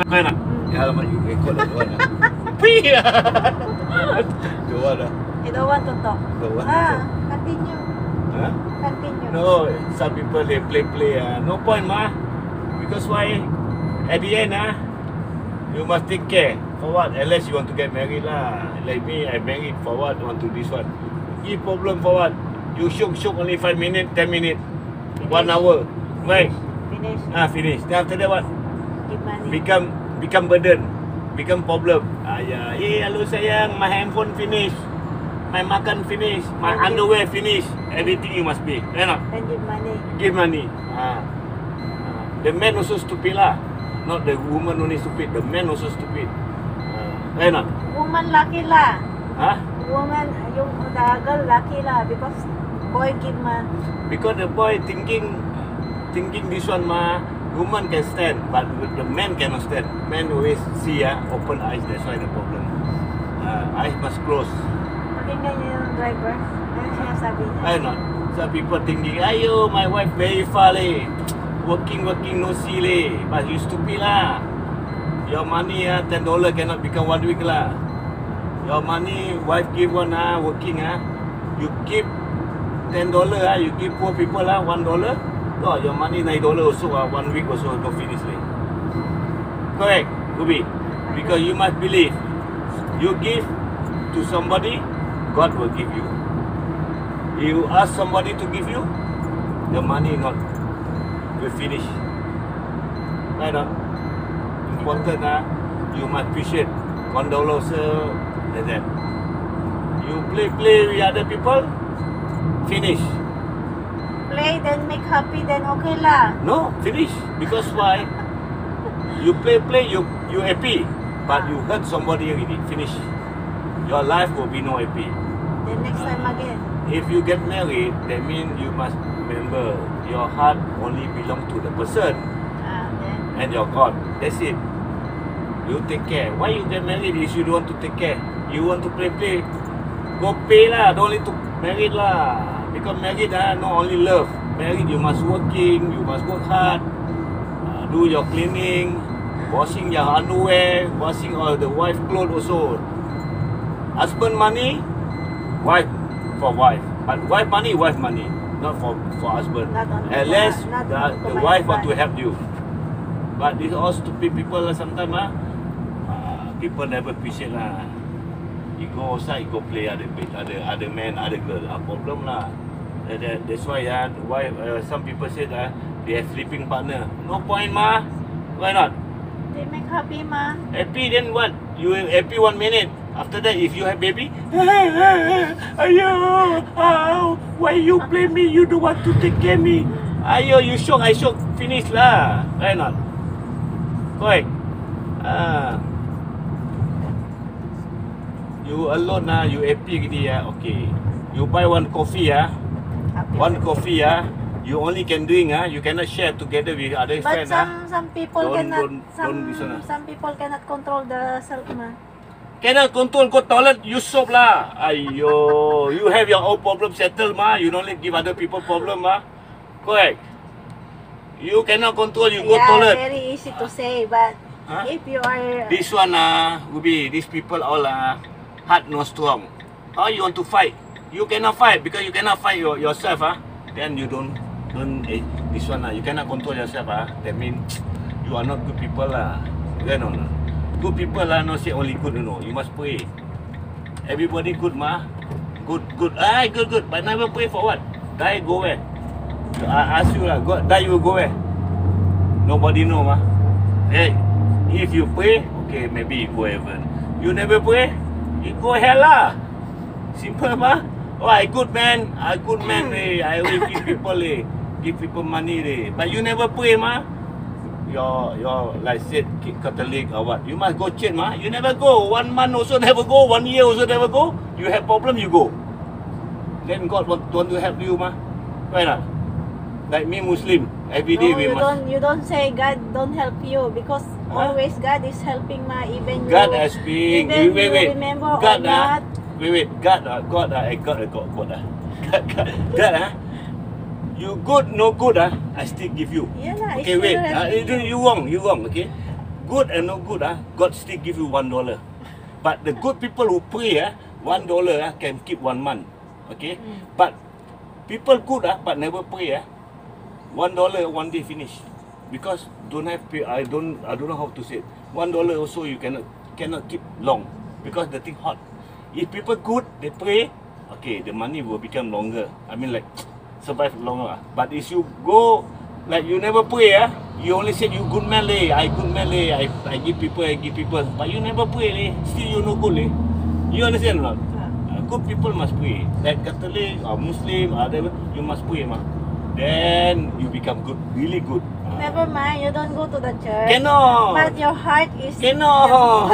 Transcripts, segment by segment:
Kau nak? Ya alamak, you record lah. Don't want lah. Pia. Don't want lah. You don't want to talk. Don't want to talk. Continue. Huh? Continue. No, some people they play. No point ma. Because why? At the end you must take care. For what? Unless you want to get married lah. Like me, I married for what? Want to this one. Give problem for what? You shook only 5 minutes, 10 minutes, Finish. 1 hour. Right? Finish. Finish. Then after that what? Give money. Become burden. Become problem. Hello sayang, my handphone finish. My makan finish. My underwear finish. Everything you must pay. Right not? Then give money. Give money. The man also stupid lah. Not the woman only stupid. The man also stupid. Right not? Woman lucky lah. Huh? Woman, yung the girl lucky lah because boy give man. Because the boy thinking this one ma, woman can stand, but the man cannot stand. Man always see open eyes. That's why the problem. Eyes must close. Pakinggan niyo yung driver. Ano sinasabi niya? Right not? Some people thinking, ayo, my wife very far leh. Working, no see leh. But you stupid lah. Your money $10 cannot become 1 week lah. Your money, wife give one working you give $10 you give poor people $1. No, your money $9 also 1 week also no finish leh. Correct, Ruby. Because you must believe, you give to somebody, God will give you. You ask somebody to give you, the money not will finish. Right not? Important you must appreciate $1 also like that. You play with other people, finish. Play then make happy then okay lah. No, finish. Because why? You play, you happy, but you hurt somebody already. Finish. Your life will be no happy. Then next time again. If you get married, that means you must remember your heart only belong to the person Then and your God. That's it. You take care. Why you get married if you don't want to take care? You want to play. Go pay lah. Don't need to married lah. Because married not only love. Married you must working. You must work hard. Do your cleaning, washing your underwear, washing all the wife clothes also. Husband money, wife for wife. But wife money, not for husband. Not only Unless not the only to wife my want to help you. But these all stupid people sometimes people never appreciate lah. You go outside, you go play other man, other girl. Problem lah. That's why some people say that they have sleeping partner. No point ma. Why not? they make happy ma. Happy then what? You happy 1 minute. After that, if you have baby, ayo, why you play me? You don't want to take care me. Ayo, you shock, I shock. Finish lah. Why not? Correct. You alone you happy gini okay. You buy one coffee Happy. one coffee you only can drink you cannot share together with other But friends some people don't listen, some people cannot control the self ma. Cannot control, go toilet, you soap lah. Ayo, you have your own problem settled ma. You don't let give other people problem ma. Correct. You cannot control, you go toilet. Very easy to say, but if you are This one Ruby, these people all heart no strong. How you want to fight? You cannot fight because you cannot fight yourself Then you don't this one you cannot control yourself That means you are not good people lah. Right or not? Good people not say only good, you must pray. Everybody good ma. Good. Good, but never pray for what? Die go where? I ask you lah, God die you go where? Nobody know ma. Hey, if you pray, okay, maybe you go heaven. You never pray, you go hell lah. Simple ma. Oh, I good man, I always give people give people money But you never pray ma. Your like said Catholic or what? You must go church ma. You never go. 1 month also never go. 1 year also never go. You have problem, you go. Then God want to help you ma. Why not? Like me Muslim, every day we must. You don't say God don't help you because always God is helping ma. Even God you, has been. even Wait. you remember God or not. Wait. God God You good, no good I still give you. Yeah lah. Okay, wait. You wrong, okay. good and no good, God still give you $1. But the good people who pray, $1 can keep 1 month. Okay? But people good, but never pray, $1 one day finish. Because don't have pay, I don't know how to say it. $1 also you cannot keep long because the thing hot. If people good, they pray, okay, the money will become longer. I mean like survive longer. But if you go like you never pray, you only say you good man leh, I good man leh, I give people, but you never pray leh, still you no good leh. You understand or not? Good people must pray. Like Catholic or Muslim or whatever, you must pray mah. Then you become good, really good. Never mind, you don't go to the church. Cannot. But your heart is... Cannot.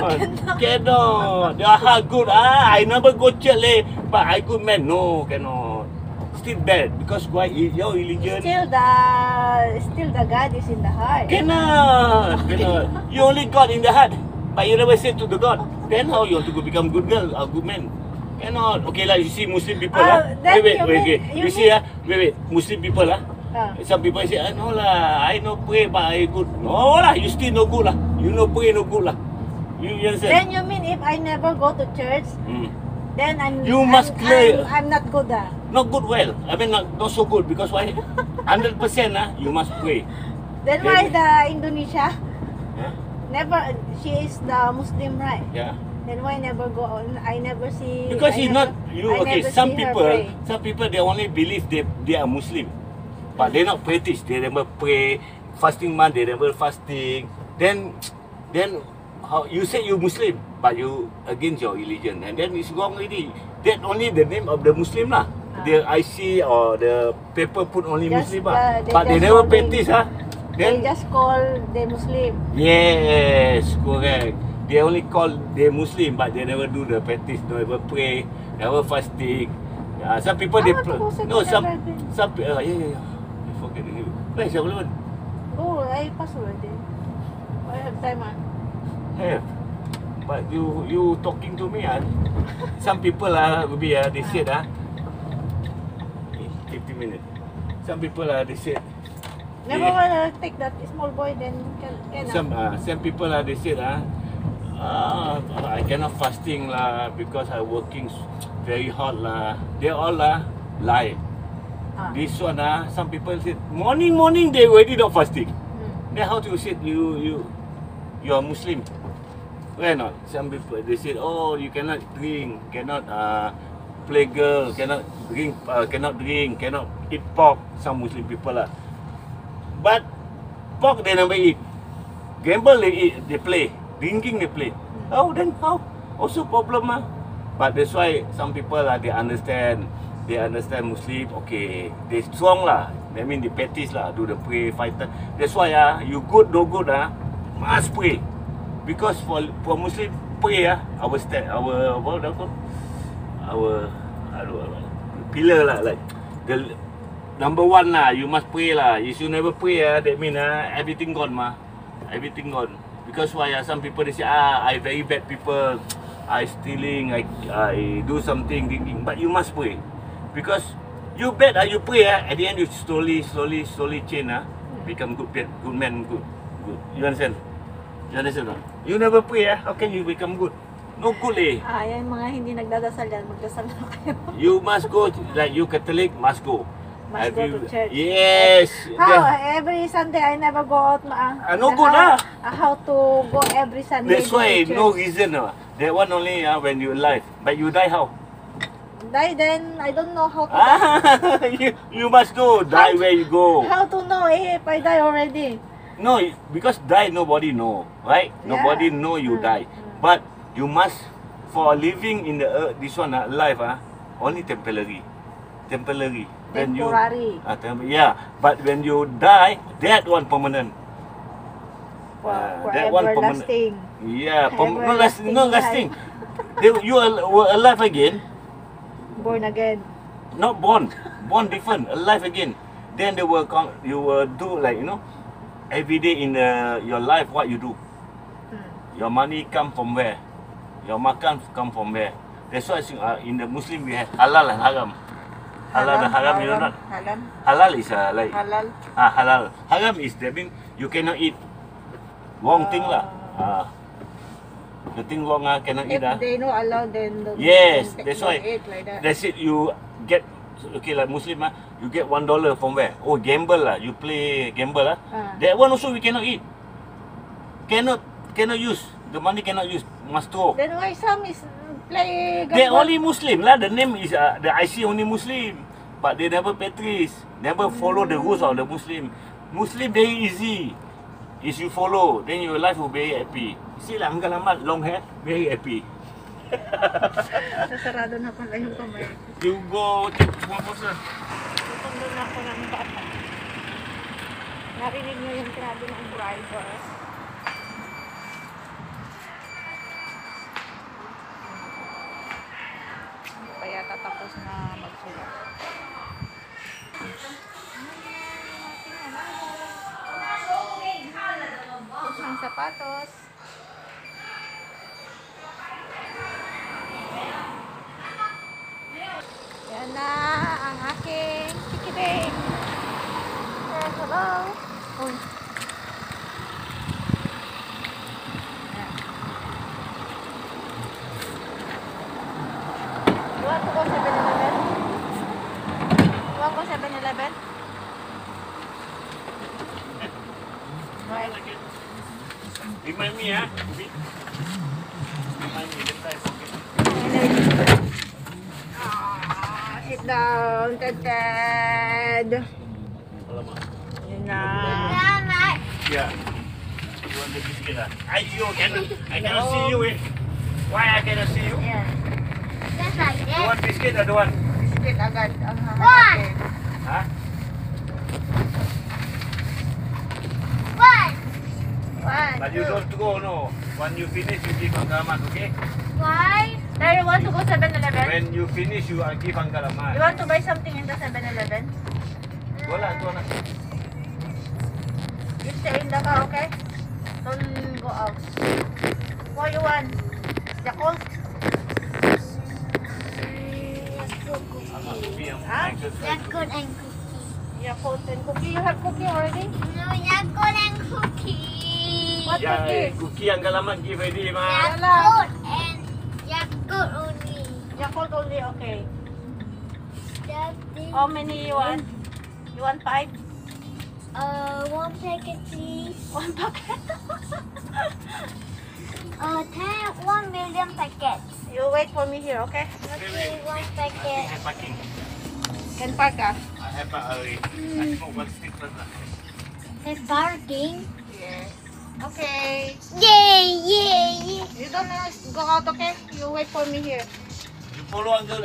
Cannot. Your heart good. I never go church leh, but I good man. No, cannot. Still bad because why? Your religion. Still the God is in the heart. Cannot. Cannot. You only God in the heart, but you never say to the God. Then how you want to go become good girl or good man? Cannot. Okay lah, you see Muslim people wait. You see wait. Muslim people some people say, no lah, I no pray but I good. No lah, you still no good lah. You no pray no good lah. You understand? Then you mean if I never go to church, then I'm not good Not good well. I mean not so good because why? 100% you must pray. Then why the Indonesia? Never, she is the Muslim, right? Yeah. Then why never go on? I never see. Because he's not you. Okay, some people they only believe they are Muslim, but they not practice. They never pray. Fasting month they never fasting. Then how you say you Muslim, but you against your religion, and then it's wrong already. That only the name of the Muslim lah. The IC or the paper put only Muslim but they never practice They Then just call the Muslim. Yes, correct. They only call they Muslim, but they never do the practice, never pray, never fasting. Some people they some yeah. I forget you. Where's your balloon? Oh, I pass already. I have time Have. But you talking to me Some people they said 50 minutes. Some people they said never wanna take that small boy then can some people they said I cannot fasting lah because I working very hard lah. They all lie. This one some people said morning they already not fasting. Then how to say you are Muslim? Why not? Some people they said you cannot drink, cannot play girl, cannot drink, cannot eat pork. Some Muslim people But pork they never eat. Gamble they eat, they play. Drinking they play. Then how? Also problem But that's why some people they understand. They understand Muslim. Okay, they strong lah. That mean they practice do the pray, fight. That's why you good no good must pray. Because for Muslim pray our pillar like the number one you must pray If you never pray that mean everything gone everything gone. Because why some people they say I very bad people, I stealing, I do something drinking, but you must pray. Because you bad you pray at the end you slowly change become good man good. You understand? You understand not? You never pray how can you become good? No good yan mga hindi nagdadasal yan, magdasal na kayo. You must go like you Catholic must go. Must go to church. Yes. How? Every Sunday I never go out no good how to go every Sunday? That's why no reason that one only when you alive. But you die how? Die then I don't know how to die. you must know die where you go. How to know if I die already? No, because die nobody know, right? Nobody know you die. But you must for living in the earth, this one life only temporary. Temporary. Temporary. But when you die, that one permanent. That one permanent. Yeah, not lasting. You were alive again. Born again. Not born. Born different. Alive again. Then you will do like every day in your life what you do. Your money come from where? Your makan come from where? That's why in the Muslim we have halal and haram. Halal and haram, you know not? Halal is like halal. Halal. Haram is that mean you cannot eat wrong thing The thing wrong cannot If eat they no allow, then don't, Yes, don't that's don't why. eat like that. That's it. You get okay like Muslim you get $1 from where? Oh, gamble You play gamble That one also we cannot eat. Cannot use. The money cannot use. Must throw. Then why some is play They gamble? only Muslim lah. The name is the IC only Muslim, but they never practice. Never follow the rules of the Muslim. Muslim very easy. If you follow, then your life will be very happy. See lah, Uncle Ahmad long hair, very happy. Sasarado na pala yung kamay. You go check one person. Tutundo na ako ng bata. Narinig niyo yung sinabi ng driver. Kaya tatapos na magsulat. Ang sapatos. Yan na ang aking chikiting. Hello. Uy. Yan. You want to go 7-Eleven? You want to go 7-Eleven? Right. Remind me Ubi. Remind me next time. Okay. Sit down, Ted. Alamak. Yun na. Yeah. You want the biscuit I cannot see you Why I cannot see you? Yan. Just like You this. want biscuit or don't want? Biscuit agad ang Why? hahanapin. Huh? One. One, But you two. don't go, no. When you finish, you give Uncle Ahmad, okay? Why? There, you want to go 7-Eleven? When you finish, you give Uncle You Ahmad. want to buy something in the 7-Eleven? Go lah, go lah. You stay in the car, okay? Don't go out. What you want? Yakult? Ahmad, Ubi yang Huh? exercise. Yakult and cookie. Yakult and cookie. You have cookie already? No, Yakult and cookie. What Yeah, cookie? cookie Uncle Ahmad give already, ma. Yakult and Yakult only. Yakult only, okay. Daddy. How many you want? You want 5? One packet please. 1 packet? 1 million packets. You wait for me here, okay? Okay, one I packet. have parking. Can park I have already. I smoke one stick first lah. It's parking. Yes. Okay. Yay, yay, yay. You don't go out, okay? You wait for me here. You follow until